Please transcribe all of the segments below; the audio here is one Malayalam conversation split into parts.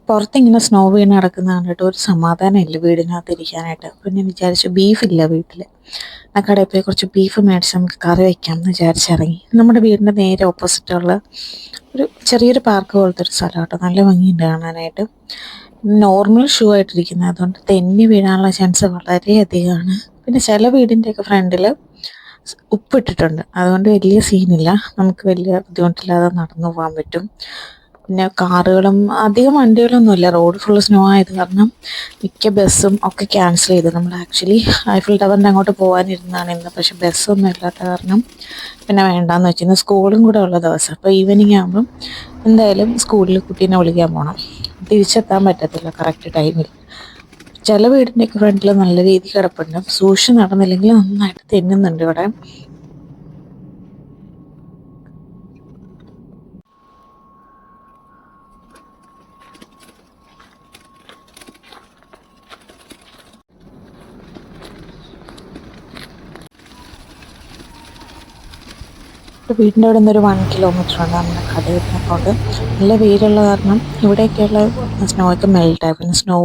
പുറത്തിങ്ങനെ സ്നോ വീണ് കിടക്കുന്ന കണ്ടിട്ട് ഒരു സമാധാനമില്ല വീടിനകത്ത് ഇരിക്കാനായിട്ട്. അപ്പം ഞാൻ വിചാരിച്ചു ബീഫില്ല വീട്ടിൽ, ആ കടയിൽ പോയി കുറച്ച് ബീഫ് മേടിച്ച് നമുക്ക് കറി വയ്ക്കാമെന്ന് വിചാരിച്ചിറങ്ങി. നമ്മുടെ വീടിൻ്റെ നേരെ ഓപ്പോസിറ്റുള്ള ഒരു ചെറിയൊരു പാർക്ക് പോലത്തെ ഒരു സ്ഥലം കേട്ടോ, നല്ല ഭംഗിയുണ്ട് കാണാനായിട്ട്. നോർമൽ ഷൂ ആയിട്ടിരിക്കുന്നത്, അതുകൊണ്ട് തെന്നി വീഴാനുള്ള ചാൻസ് വളരെയധികമാണ്. പിന്നെ ചില വീടിൻ്റെയൊക്കെ ഫ്രണ്ടിൽ ഉപ്പിട്ടിട്ടുണ്ട്, അതുകൊണ്ട് വലിയ സീനില്ല, നമുക്ക് വലിയ ബുദ്ധിമുട്ടില്ലാതെ നടന്നു പോകാൻ പറ്റും. പിന്നെ കാറുകളും അധികം വണ്ടികളൊന്നുമില്ല, റോഡ് ഫുള്ള് സ്നോ ആയത് കാരണം മിക്ക ബസ്സും ഒക്കെ ക്യാൻസൽ ചെയ്തു. നമ്മൾ ആക്ച്വലി ഐഫിൽ ടവറിൻ്റെ അങ്ങോട്ട് പോകാനിരുന്നതാണ് ഇന്ന്, പക്ഷെ ബസ്സൊന്നും ഇല്ലാത്ത കാരണം പിന്നെ വേണ്ടാന്ന് വെച്ചു. ഇന്ന് സ്കൂളും കൂടെ ഉള്ള ദിവസം, അപ്പോൾ ഈവനിങ് ആകുമ്പം എന്തായാലും സ്കൂളിൽ കുട്ടീനെ വിളിക്കാൻ പോകണം, തിരിച്ചെത്താൻ പറ്റത്തില്ല കറക്റ്റ് ടൈമിൽ. ചില വീടിൻ്റെയൊക്കെ ഫ്രണ്ടിൽ നല്ല രീതിയിൽ കിടപ്പുണ്ട്, സൂക്ഷിച്ച് നടന്നില്ലെങ്കിൽ നന്നായിട്ട് തെന്നുന്നുണ്ട് ഇവിടെ. ഇപ്പോൾ വീടിൻ്റെ അവിടെ നിന്ന് ഒരു 1 കിലോമീറ്റർ ഉണ്ട് നമ്മുടെ കടയിൽ അങ്ങോട്ട്. നല്ല വെയിലുള്ള കാരണം ഇവിടെയൊക്കെയുള്ള സ്നോ ഒക്കെ മെൽട്ടായി, പിന്നെ സ്നോ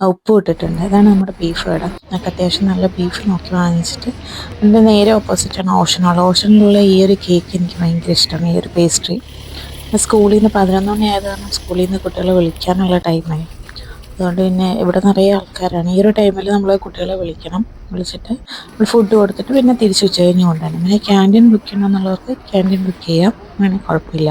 ഉപ്പ് ഇട്ടിട്ടുണ്ട്. അതാണ് നമ്മുടെ ബീഫ് കട. നമുക്ക് അത്യാവശ്യം നല്ല ബീഫ് നോക്കി വാങ്ങിച്ചിട്ട് അതിൻ്റെ നേരെ ഓപ്പോസിറ്റാണ് ഓഷനുള്ള. ഓഷനിലുള്ള ഈ ഒരു കേക്ക് എനിക്ക് ഭയങ്കര ഇഷ്ടമാണ്, ഈ ഒരു പേസ്ട്രി. സ്കൂളിൽ നിന്ന് 11 മണി ആയത് കാരണം സ്കൂളിൽ നിന്ന് കുട്ടികളെ വിളിക്കാനുള്ള ടൈമായി. അതുകൊണ്ട് പിന്നെ ഇവിടെ നിറയെ ആൾക്കാരാണ്. ഈ ഒരു ടൈമിൽ നമ്മൾ കുട്ടികളെ വിളിച്ചിട്ട് നമ്മൾ ഫുഡ് കൊടുത്തിട്ട് പിന്നെ തിരിച്ച് ഉച്ച കഴിഞ്ഞ് കൊണ്ടുവരണം. പിന്നെ ക്യാൻറ്റീൻ ബുക്ക് ചെയ്യണമെന്നുള്ളവർക്ക് ക്യാൻറ്റീൻ ബുക്ക് ചെയ്യാം, അങ്ങനെ കുഴപ്പമില്ല.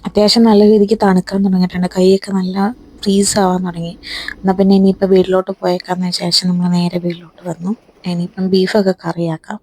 അത്യാവശ്യം നല്ല രീതിക്ക് തണുക്കാൻ തുടങ്ങിയിട്ടുണ്ട്, കൈയൊക്കെ നല്ല ഫ്രീസ് ആവാൻ തുടങ്ങി. എന്നാൽ പിന്നെ ഇനിയിപ്പോൾ വീട്ടിലോട്ട് പോയേക്കാമെന്ന് വിചാരിച്ച് നമ്മൾ നേരെ വീട്ടിലോട്ട് വന്നു. ഇനിയിപ്പം ബീഫൊക്കെ കറിയാക്കാം.